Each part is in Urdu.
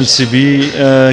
LCB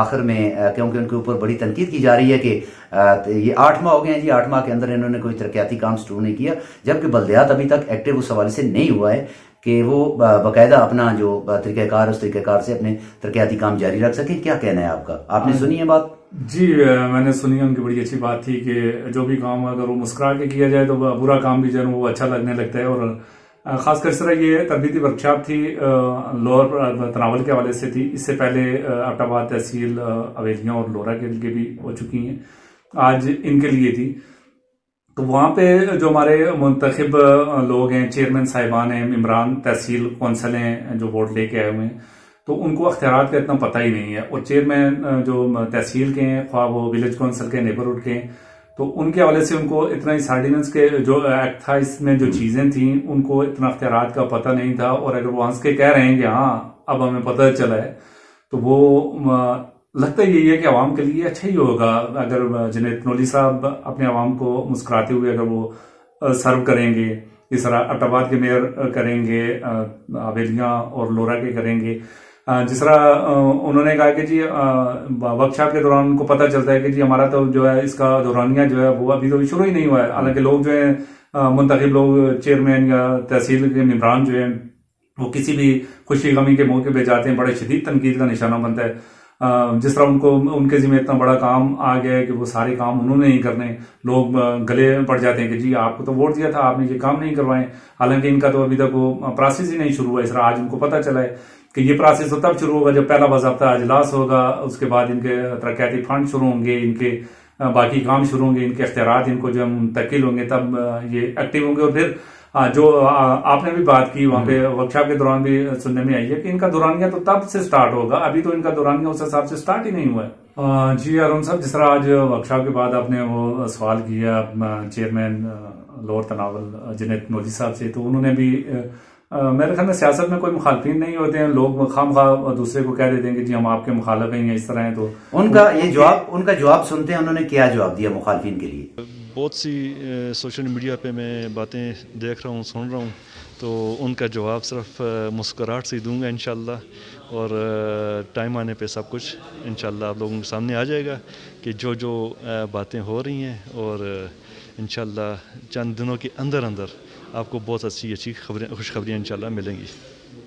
آخر میں کیونکہ ان کے اوپر بڑی تنقید کی جا رہی ہے کہ یہ 8 ماہ ہو گئے ہیں جی، 8 ماہ کے اندر انہوں نے کوئی ترقیاتی کام شروع نہیں کیا، جبکہ بلدیات ابھی تک ایکٹیو اس حوالے سے نہیں ہوا ہے کہ وہ باقاعدہ اپنا جو طریقہ کار اس طریقہ کار سے اپنے ترقیاتی کام جاری رکھ سکیں. کیا کہنا ہے آپ کا؟ آپ نے سنی ہے بات؟ جی میں نے سنی ہے، ان کی بڑی اچھی بات تھی کہ جو بھی کام اگر وہ مسکرا کے کیا جائے تو برا کام بھی جو ہے وہ اچھا لگنے لگتا ہے. اور خاص کر اس طرح یہ تربیتی ورکشاپ تھی لوور تناول کے حوالے سے تھی. اس سے پہلے ایبٹ آباد تحصیل اویلیاں اور لورا کے لیے بھی ہو چکی ہیں، آج ان کے لیے تھی. تو وہاں پہ جو ہمارے منتخب لوگ ہیں، چیئرمین صاحبان ہیں، ممبران تحصیل کونسل ہیں جو ووٹ لے کے آئے ہوئے ہیں، تو ان کو اختیارات کا اتنا پتہ ہی نہیں ہے. اور چیئرمین جو تحصیل کے ہیں، خواہ وہ ولیج کونسل کے، نیبرہڈ کے ہیں، تو ان کے حوالے سے ان کو اتنا اس آرڈیننس کے جو ایکٹ تھا اس میں جو چیزیں تھیں ان کو اتنا اختیارات کا پتہ نہیں تھا. اور اگر وہ ہنس کے کہہ رہے ہیں کہ ہاں اب ہمیں پتہ چلا ہے، تو وہ لگتا یہی ہے کہ عوام کے لیے اچھا ہی ہوگا اگر جنید تنولی صاحب اپنے عوام کو مسکراتے ہوئے اگر وہ سرو کریں گے. اس طرح ایبٹ آباد کے میئر کریں گے، حویلیاں اور لورا کے کریں گے. جس طرح انہوں نے کہا کہ جی ورکشاپ کے دوران ان کو پتہ چلتا ہے کہ جی ہمارا تو جو ہے اس کا دورانیہ جو ہے وہ ابھی تو شروع ہی نہیں ہوا ہے. حالانکہ لوگ جو ہیں منتخب لوگ، چیئرمین یا تحصیل کے ممبران جو ہیں، وہ کسی بھی خوشی غمی کے موقع پہ جاتے ہیں بڑے شدید تنقید کا نشانہ بنتا ہے. جس طرح ان کے ذمہ اتنا بڑا کام آ گیا ہے کہ وہ سارے کام انہوں نے نہیں کرنے، لوگ گلے پڑ جاتے ہیں کہ جی آپ کو تو ووٹ دیا تھا، آپ نے یہ کام نہیں کروائے. حالانکہ ان کا تو ابھی تک وہ پروسیس ہی نہیں شروع ہوا. اس طرح آج ان کو پتہ چلا ہے کہ یہ پروسیس تو تب شروع ہوگا جب پہلا باضابطہ اجلاس ہوگا، اس کے بعد ان کے ترقیاتی فنڈ شروع ہوں گے، ان کے باقی کام شروع ہوں گے، ان کے اختیارات ان کو جو منتقل ہوں گے، تب یہ ایکٹیو ہوں گے. اور پھر جو آپ نے بھی بات کی وہاں پہ ورکشاپ کے دوران بھی سننے میں آئی ہے کہ ان کا دورانیہ تو تب سے سٹارٹ ہوگا، ابھی تو ان کا دورانیہ اس حساب سے سٹارٹ ہی نہیں ہوا ہے. جی ارون صاحب، جس طرح آج ورکشاپ کے بعد آپ نے وہ سوال کیا چیئرمین لوور تناول جنید تنولی صاحب سے، تو انہوں نے بھی میرے خیال میں سیاست میں کوئی مخالفین نہیں ہوتے ہیں، لوگ خام خواہ دوسرے کو کہہ دیتے ہیں کہ جی ہم آپ کے مخالف ہیں یا اس طرح ہیں. تو ان کا جواب سنتے ہیں، انہوں نے کیا جواب دیا مخالفین کے لیے؟ بہت سی سوشل میڈیا پہ میں باتیں دیکھ رہا ہوں، سن رہا ہوں، تو ان کا جواب صرف مسکراہٹ سے دوں گا انشاءاللہ. اور ٹائم آنے پہ سب کچھ انشاءاللہ آپ لوگوں کے سامنے آ جائے گا کہ جو باتیں ہو رہی ہیں. اور انشاءاللہ چند دنوں کے اندر آپ کو بہت اچھی خوشخبریاں انشاءاللہ ملیں گی.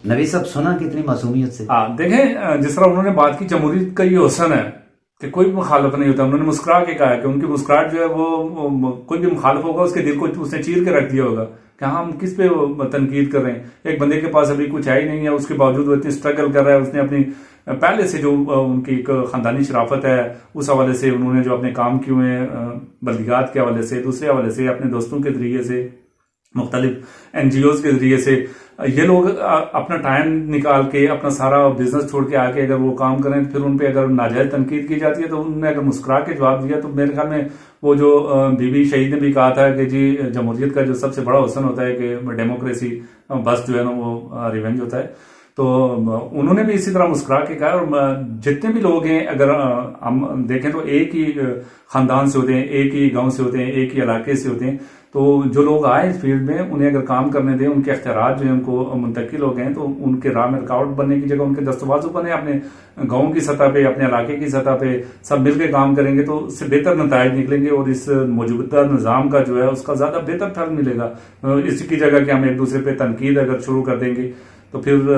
نبی صاحب سنا کتنی معصومیت سے. دیکھیں جس طرح انہوں نے بات کی، جمہوریت کا یہ حسن ہے کہ کوئی مخالف نہیں ہوتا. انہوں نے مسکرا کے کہا کہ ان کی مسکراہٹ جو ہے وہ کوئی بھی مخالف ہوگا اس کے دل کو اس نے چیر کے رکھ دیا ہوگا کہ ہم کس پہ تنقید کر رہے ہیں. ایک بندے کے پاس ابھی کچھ ہے ہی نہیں ہے، اس کے باوجود وہ اتنی اسٹرگل کر رہا ہے. اس نے اپنی پہلے سے جو ان کی ایک خاندانی شرافت ہے اس حوالے سے انہوں نے جو اپنے کام کیے ہوئے ہیں بلدیات کے حوالے سے، دوسرے حوالے سے اپنے دوستوں کے ذریعے سے، مختلف NGOs کے ذریعے سے، یہ لوگ اپنا ٹائم نکال کے اپنا سارا بزنس چھوڑ کے آ کے اگر وہ کام کریں، پھر ان پہ اگر ناجائز تنقید کی جاتی ہے تو انہوں نے اگر مسکرا کے جواب دیا. تو میرے خیال میں وہ جو بی بی شہید نے بھی کہا تھا کہ جی جمہوریت کا جو سب سے بڑا حسن ہوتا ہے کہ ڈیموکریسی بس جو ہے نا وہ ریونج ہوتا ہے. تو انہوں نے بھی اسی طرح مسکرا کے کہا. اور جتنے بھی لوگ ہیں اگر ہم دیکھیں تو ایک ہی خاندان سے ہوتے ہیں، ایک ہی گاؤں سے ہوتے ہیں، ایک ہی علاقے سے ہوتے ہیں. تو جو لوگ آئے اس فیلڈ میں انہیں اگر کام کرنے دیں، ان کے اختیارات جو ہیں ان کو منتقل ہو گئے ہیں، تو ان کے راہ میں رکاوٹ بننے کی جگہ ان کے دستاویزوں بنے. اپنے گاؤں کی سطح پہ، اپنے علاقے کی سطح پہ سب مل کے کام کریں گے تو اس سے بہتر نتائج نکلیں گے اور اس موجودہ نظام کا جو ہے اس کا زیادہ بہتر پھل ملے گا. اس کی جگہ کہ ہم ایک دوسرے پہ تنقید اگر شروع کر دیں گے تو پھر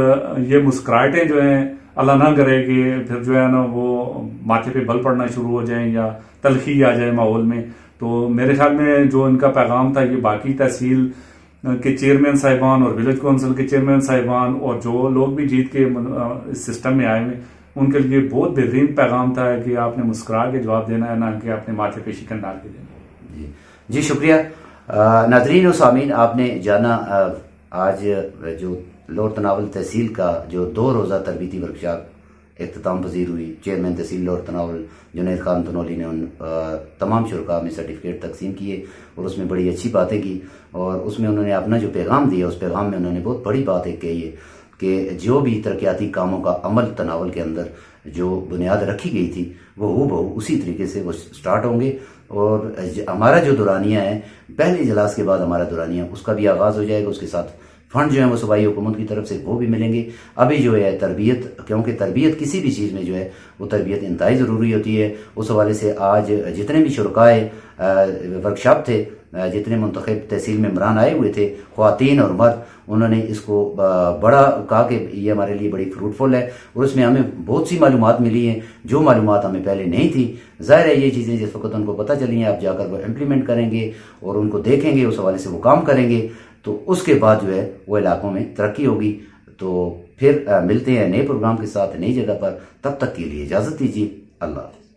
یہ مسکراہٹیں جو ہیں اللہ نہ کرے کہ پھر جو ہے نا وہ ماتھے پہ بل پڑنا شروع ہو جائیں یا تلخی آ جائے ماحول میں. تو میرے خیال میں جو ان کا پیغام تھا، یہ باقی تحصیل کے چیئرمین صاحبان اور ولیج کونسل کے چیئرمین صاحبان اور جو لوگ بھی جیت کے اس سسٹم میں آئے ہوئے، ان کے لیے بہت بہترین پیغام تھا کہ آپ نے مسکرا کے جواب دینا ہے، نہ کہ اپنے ماتھے پہ شکن ڈال کے دینا. جی شکریہ. ناظرین و سامعین، آپ نے جانا آج جو لوور تناول تحصیل کا جو 2 روزہ تربیتی ورکشاپ اختتام پذیر ہوئی. چیئرمین تحصیل لوور تناول جنید خان تنولی نے ان تمام شرکاء میں سرٹیفکیٹ تقسیم کیے اور اس میں بڑی اچھی باتیں کی. اور اس میں انہوں نے اپنا جو پیغام دیا، اس پیغام میں انہوں نے بہت بڑی بات ایک کہی ہے کہ جو بھی ترقیاتی کاموں کا عمل تناول کے اندر جو بنیاد رکھی گئی تھی وہ ہو اسی طریقے سے وہ سٹارٹ ہوں گے. اور ہمارا جو دورانیہ ہے، پہلے اجلاس کے بعد ہمارا دورانیہ اس کا بھی آغاز ہو جائے گا. اس کے ساتھ فنڈ جو ہیں وہ صوبائی حکومت کی طرف سے وہ بھی ملیں گے. ابھی جو ہے تربیت، کیونکہ تربیت کسی بھی چیز میں جو ہے وہ تربیت انتہائی ضروری ہوتی ہے. اس حوالے سے آج جتنے بھی شرکائے ورکشاپ تھے، جتنے منتخب تحصیل ممبران آئے ہوئے تھے، خواتین اور مرد، انہوں نے اس کو بڑا کہا کہ یہ ہمارے لیے بڑی فروٹفل ہے، اور اس میں ہمیں بہت سی معلومات ملی ہیں جو معلومات ہمیں پہلے نہیں تھی. ظاہر ہے یہ چیزیں جس وقت ان کو پتہ چلی ہیں، آپ جا کر وہ امپلیمنٹ کریں گے اور ان کو دیکھیں گے، اس حوالے سے وہ کام کریں گے، تو اس کے بعد جو ہے وہ علاقوں میں ترقی ہوگی. تو پھر ملتے ہیں نئے پروگرام کے ساتھ نئی جگہ پر. تب تک کے لیے اجازت دیجیے. اللہ حافظ.